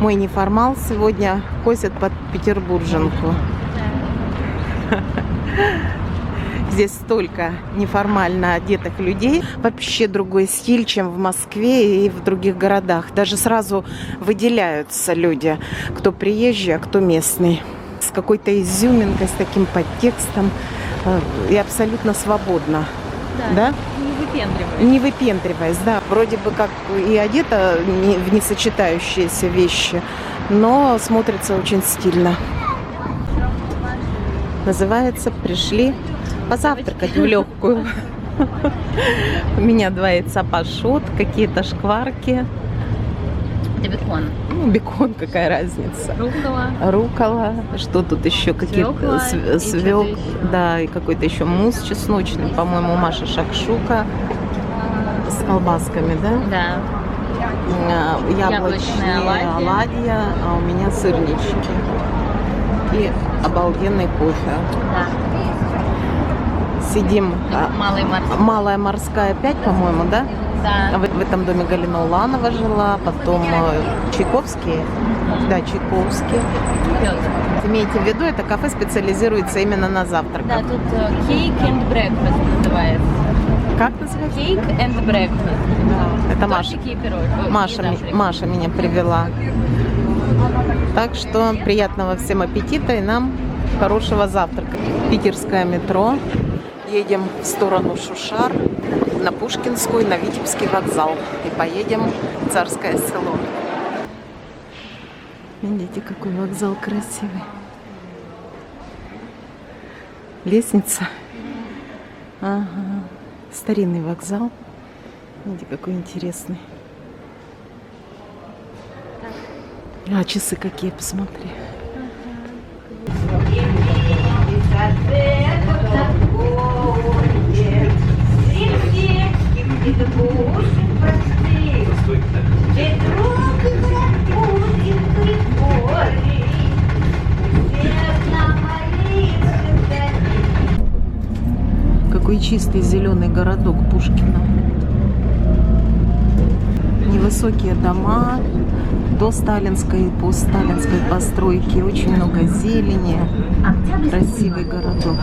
Мой неформал сегодня косит под петербурженку. Здесь столько неформально одетых людей. Вообще другой стиль, чем в Москве и в других городах. Даже сразу выделяются люди, кто приезжий, а кто местный. С какой-то изюминкой, с таким подтекстом. И абсолютно свободно. Да? Не выпендриваясь. Не выпендриваясь, да. Вроде бы как и одета в несочетающиеся вещи, но смотрится очень стильно. Называется «Пришли позавтракать в легкую». У меня 2 яйца пашот, какие-то шкварки. Это бекон. Ну, бекон, какая разница. Рукола. Что тут еще? Свекла Свек, да, и какой-то еще мусс чесночный. По-моему, Маша шакшука с колбасками, да? Да. Яблочные оладья, а у меня сырнички. И обалденный кофе. Да. Сидим. Малая морская 5, по-моему, да? Да. В этом доме Галина Уланова жила, потом Чайковский. Да, Чайковский. Имейте в виду, это кафе специализируется именно на завтраках. Да, тут cake and breakfast называется. Как называется? Cake and breakfast. Да, это Маша. Тортики и пирог. Маша меня привела. Так что приятного всем аппетита и нам хорошего завтрака. Питерское метро. Едем в сторону Шушар, на Пушкинскую, на Витебский вокзал. И поедем в Царское Село. Видите, какой вокзал красивый. Лестница. Ага. Старинный вокзал. Видите, какой интересный. А часы какие, посмотри. Какой чистый зеленый городок Пушкина. Невысокие дома, до сталинской и постсталинской постройки. Очень много зелени. Красивый городок.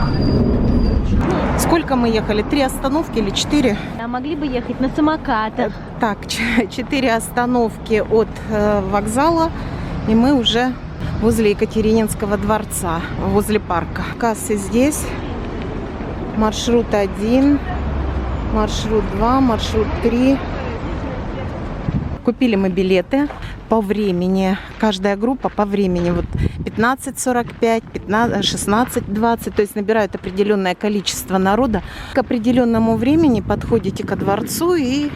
Сколько мы ехали? 3 остановки или 4? А могли бы ехать на самокатах. Так, 4 остановки от вокзала. И мы уже возле Екатерининского дворца, возле парка. Кассы здесь. Маршрут 1, маршрут 2, маршрут 3. Купили мы билеты по времени. Каждая группа по времени. Вот 15:45, 16:20. То есть набирают определенное количество народа. К определенному времени подходите ко дворцу и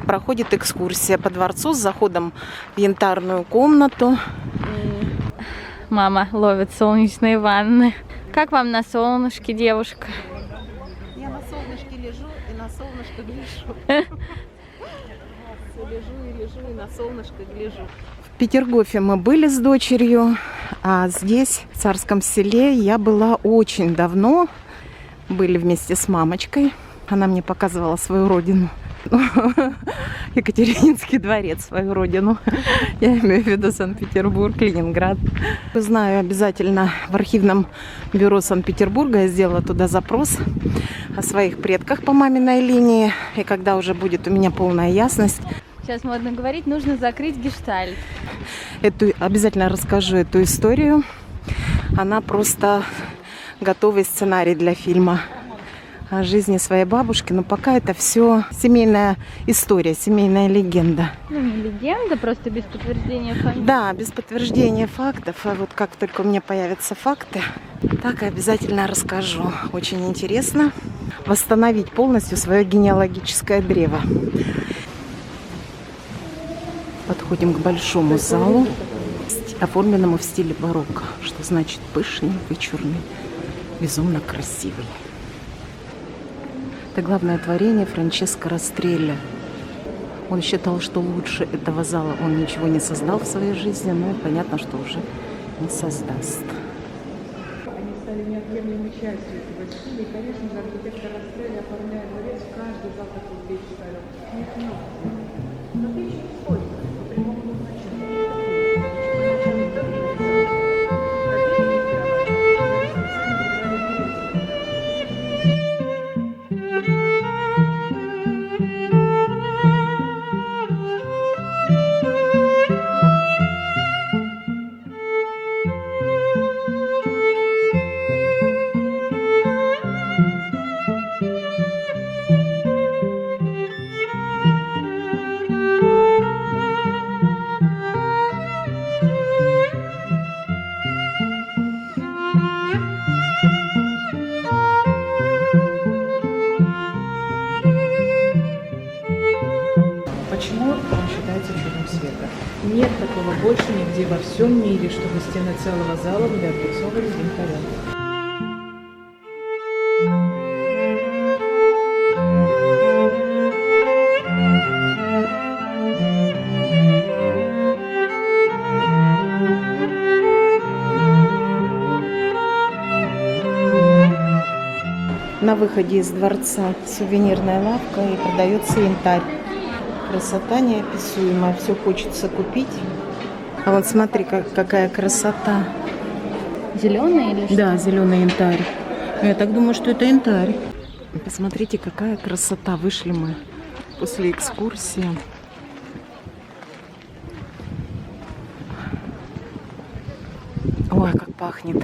проходит экскурсия по дворцу с заходом в янтарную комнату. Мама ловит солнечные ванны. Как вам на солнышке, девушка? Я на солнышке лежу и на солнышко гляжу. Лежу и на солнышко гляжу. В Петергофе мы были с дочерью, а здесь, в Царском Селе, я была очень давно. Были вместе с мамочкой. Она мне показывала свою родину. Екатерининский дворец, свою родину. Я имею в виду Санкт-Петербург, Ленинград. Знаю, обязательно в архивном бюро Санкт-Петербурга я сделала туда запрос о своих предках по маминой линии. И когда уже будет у меня полная ясность, Сейчас модно говорить, нужно закрыть гештальт. Обязательно расскажу эту историю. Она просто готовый сценарий для фильма о жизни своей бабушки. Но пока это все семейная история, семейная легенда. Ну, не легенда, просто без подтверждения фактов. Да, без подтверждения фактов. А вот как только у меня появятся факты, так и обязательно расскажу. Очень интересно восстановить полностью свое генеалогическое древо. Подходим к большому залу, оформленному в стиле барокко, что значит пышный, вычурный, безумно красивый. Это главное творение Франческо Растрелли. Он считал, что лучше этого зала он ничего не создал в своей жизни, но и понятно, что уже не создаст. Они стали неотъемлемой частью этого стиля. И, конечно же, архитектор Растрелли, оформляя дворец, каждый зал такой здесь ставил. Но ты еще сколько? По прямому назначению. Почему он считается чудом света? Нет такого больше нигде во всем мире, чтобы стены целого зала были облицованы янтарем. На выходе из дворца сувенирная лавка и продается янтарь. Красота неописуемая, все хочется купить. А вот смотри, какая красота. Зеленый или что? Да, зеленый янтарь. Я так думаю, что это янтарь. Посмотрите, какая красота. Вышли мы после экскурсии. Ой, как пахнет.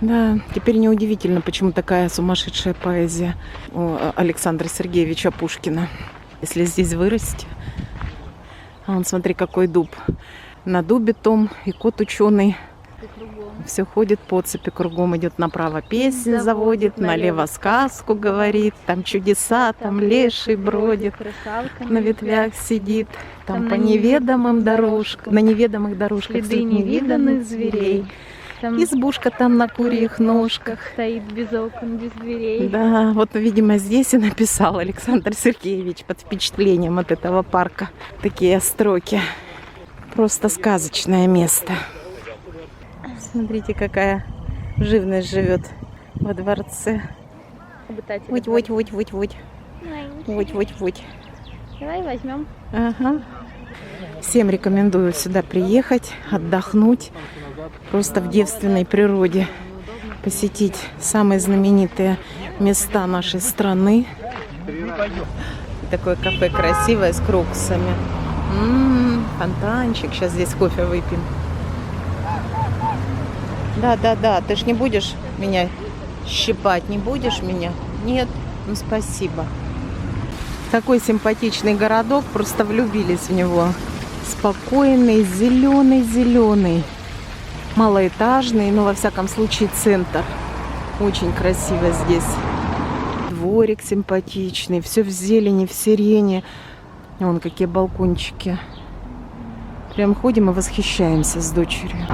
Да, теперь неудивительно, почему такая сумасшедшая поэзия у Александра Сергеевича Пушкина. Если здесь вырасти. А вон, смотри, какой дуб. На дубе том и кот ученый. Все ходит по цепи кругом, идет направо песнь заводит, налево сказку говорит, там чудеса, там леший бродит, на ветвях сидит, там по неведомым дорожкам, на неведомых дорожках следы невиданных зверей. Там избушка там на курьих ножках. стоит без окон, без дверей. Да, вот, видимо, здесь и написал Александр Сергеевич под впечатлением от этого парка такие строки. Просто сказочное место. Смотрите, какая живность живет во дворце. Обитатели Вуть-вуть-вуть-вуть-вуть. Вуть-вуть-вуть. Давай возьмем. Ага. Всем рекомендую сюда приехать, отдохнуть. Просто в девственной природе. Посетить самые знаменитые места нашей страны. Такое кафе красивое с крокусами. Фонтанчик. Сейчас здесь кофе выпьем. Да. Ты ж не будешь меня щипать? Не будешь меня? Нет? Ну, спасибо. Такой симпатичный городок. Просто влюбились в него. Спокойный, зеленый. Малоэтажный, но во всяком случае центр. Очень красиво здесь. Дворик симпатичный. Все в зелени, в сирене. Вон какие балкончики. Прям ходим и восхищаемся с дочерью.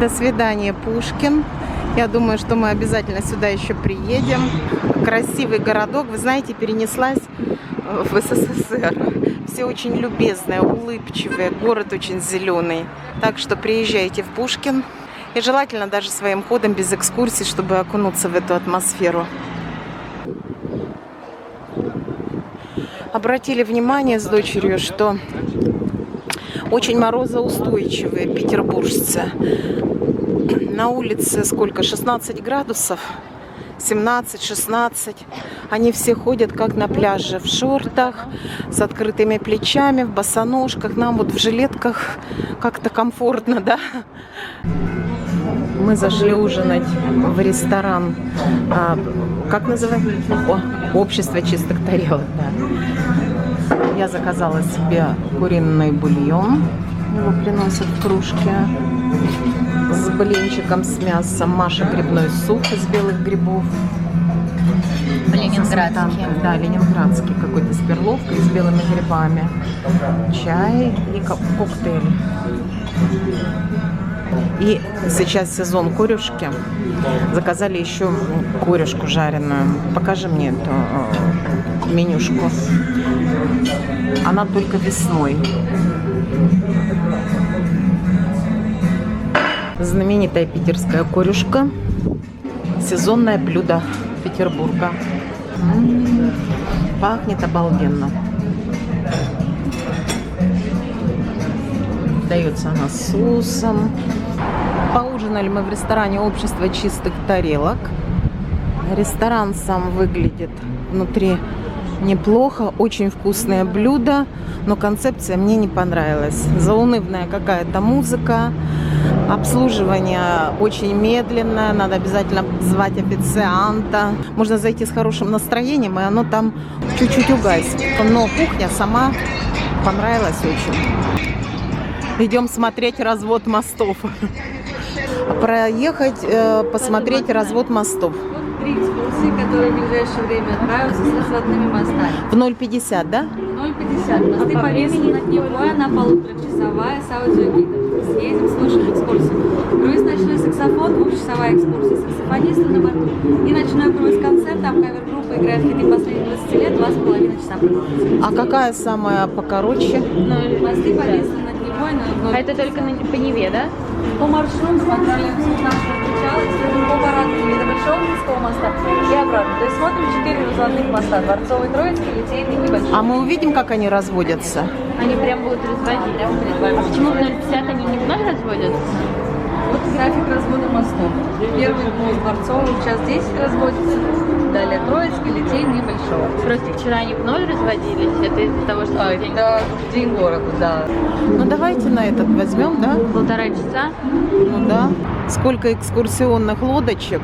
До свидания, Пушкин. Я думаю, что мы обязательно сюда еще приедем. Красивый городок. Вы знаете, перенеслась в СССР. Все очень любезные, улыбчивые. Город очень зеленый. Так что приезжайте в Пушкин. И желательно даже своим ходом, без экскурсий, чтобы окунуться в эту атмосферу. Обратили внимание с дочерью, что очень морозоустойчивые петербуржцы. На улице сколько? 16 градусов? 17-16. Они все ходят как на пляже, в шортах, с открытыми плечами, в босоножках. Нам вот в жилетках как-то комфортно, да? Мы зашли ужинать в ресторан. Как называется? Общество чистых тарелок, да. Я заказала себе куриный бульон. Его приносят в кружке. С блинчиком с мясом. Маша грибной суп из белых грибов. Ленинградский. Да, ленинградский какой-то с перловкой, с белыми грибами. Чай и коктейль. И сейчас сезон корюшки. Заказали еще корюшку жареную. Покажи мне эту менюшку. Она только весной. Знаменитая питерская корюшка. Сезонное блюдо Петербурга. Пахнет обалденно. Дается она с соусом. Поужинали мы в ресторане «Общество чистых тарелок». Ресторан сам выглядит внутри неплохо. Очень вкусное блюдо, но концепция мне не понравилась. Заунывная какая-то музыка. Обслуживание очень медленное. Надо обязательно звать официанта. Можно зайти с хорошим настроением, и оно там чуть-чуть угаснет. Но кухня сама понравилась очень. Идем смотреть развод мостов. Проехать, посмотреть развод мостов. 3 экскурсии, которые в ближайшее время отправятся с разводными мостами. В 0,50, да? 0,50. Мосты по времени над Невой, она 1,5-часовая с аудиогидом. Съездим, слушаем экскурсию. Круиз «Ночной саксофон», 2-часовая экскурсия с саксофонистом на борту. И ночной круиз-концерт, там кавер-группа играет хиты последних 20 лет, 2,5 часа продолжится. А какая самая покороче? Мосты повеслены над Невой, А это только по Неве, да? по маршруту смотрели всех наших встречал, следуем по парадной до Большого Минского моста и обратно. То есть смотрим 4 разводных моста: Дворцовый, Троицкий, Литейный и Большой. А мы увидим, как они разводятся? Они прям будут разводить. А почему в 0,50 они не вновь разводятся? Вот график развода мостов. Первый мост Дворцовый в час 10 разводится, далее Троицкий, Литейный и Большой. Просто вчера они в ноль разводились, это из-за того, что день... Да, день города, да. Ну давайте на этот возьмем, да? 1,5 часа. Ну да. Сколько экскурсионных лодочек.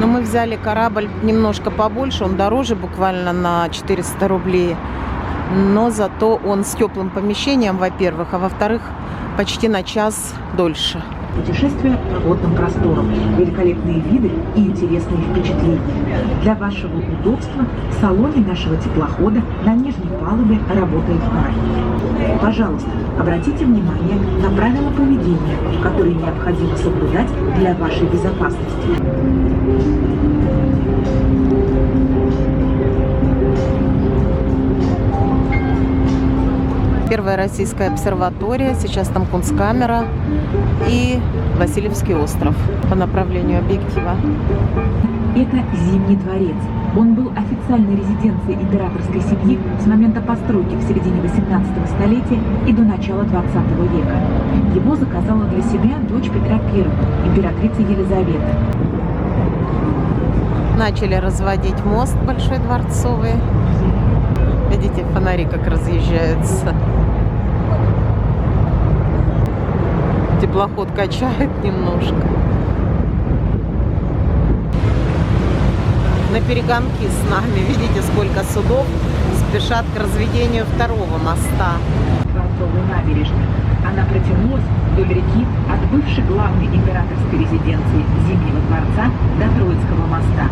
Но мы взяли корабль немножко побольше, он дороже буквально на 400 рублей. Но зато он с теплым помещением, во-первых, а во-вторых, почти на час дольше. Путешествие по водным просторам, великолепные виды и интересные впечатления. Для вашего удобства в салоне нашего теплохода на нижней палубе работает бар. Пожалуйста, обратите внимание на правила поведения, которые необходимо соблюдать для вашей безопасности. Первая российская обсерватория, сейчас там Кунсткамера и Васильевский остров по направлению объектива. Это Зимний дворец. Он был официальной резиденцией императорской семьи с момента постройки в середине 18 столетия и до начала 20 века. Его заказала для себя дочь Петра I, императрица Елизавета. Начали разводить мост Большой Дворцовый. Видите, фонари как разъезжаются. Теплоход качает немножко. На перегонки с нами, видите, сколько судов спешат к разведению второго моста. Дворцовой набережной. Она протянулась вдоль реки от бывшей главной императорской резиденции Зимнего дворца до Троицкого моста.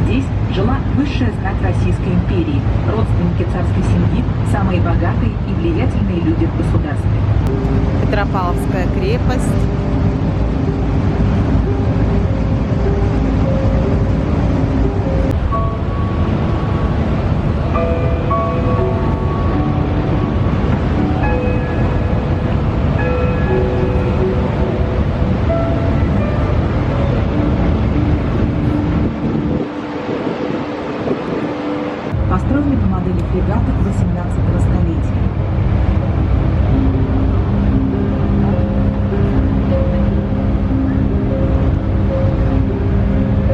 Здесь жила высшая знать Российской империи, родственники царской семьи, самые богатые и влиятельные люди в государстве. Петропавловская крепость. Построены по модели фрегатов 18 столетия.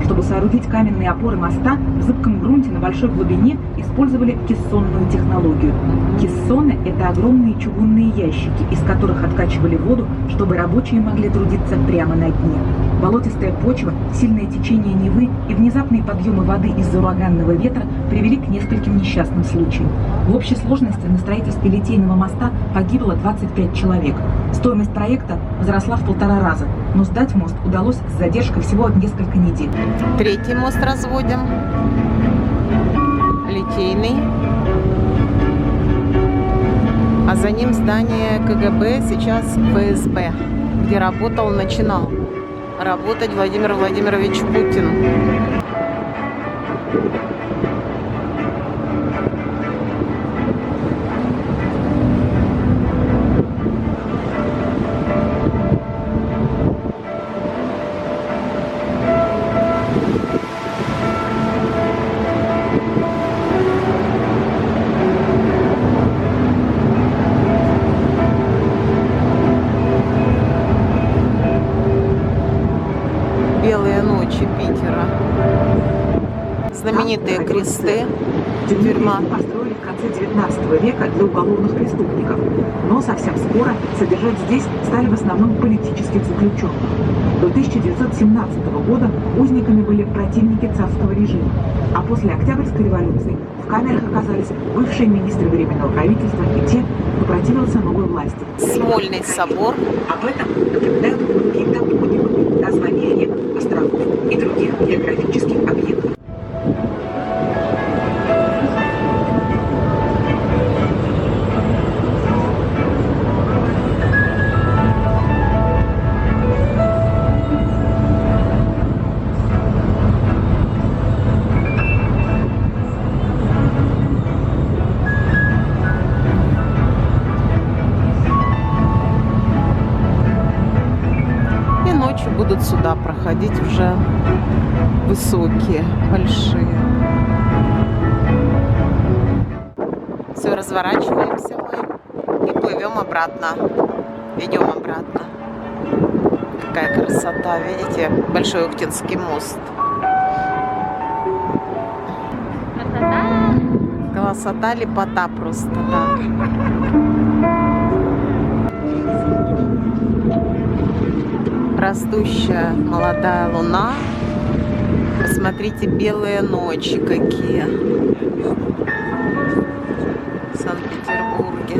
Чтобы соорудить каменные опоры моста, в зыбком грунте на большой глубине использовали кессонную технологию. Кессоны – это огромные чугунные ящики, из которых откачивали воду, чтобы рабочие могли трудиться прямо на дне. Болотистая почва, сильное течение Невы и внезапные подъемы воды из-за ураганного ветра привели к нескольким несчастным случаям. В общей сложности на строительстве Литейного моста погибло 25 человек. Стоимость проекта возросла в 1,5 раза, но сдать мост удалось с задержкой всего несколько недель. Третий мост разводим. Литейный. А за ним здание КГБ, сейчас ФСБ, где начинал работать Владимир Владимирович Путин. Белые ночи Питера. Знаменитые кресты. Тюрьма. Построили в конце 19 века для уголовных преступников. Но совсем скоро содержать здесь стали в основном политических заключенных. До 1917 года узниками были противники царского режима. А после Октябрьской революции в камерах оказались бывшие министры Временного правительства и те, кто противился новой власти. Смольный собор. Об этом напоминают многие топонимы, названия рек, островов островов и других географических объектов. Ночью будут сюда проходить уже высокие, большие. Все, разворачиваемся мы и плывем обратно. Идем обратно. Какая красота, видите? Большой Ухтинский мост. Красота! Красота, лепота просто, да. Растущая молодая луна. Посмотрите, белые ночи какие в Санкт-Петербурге.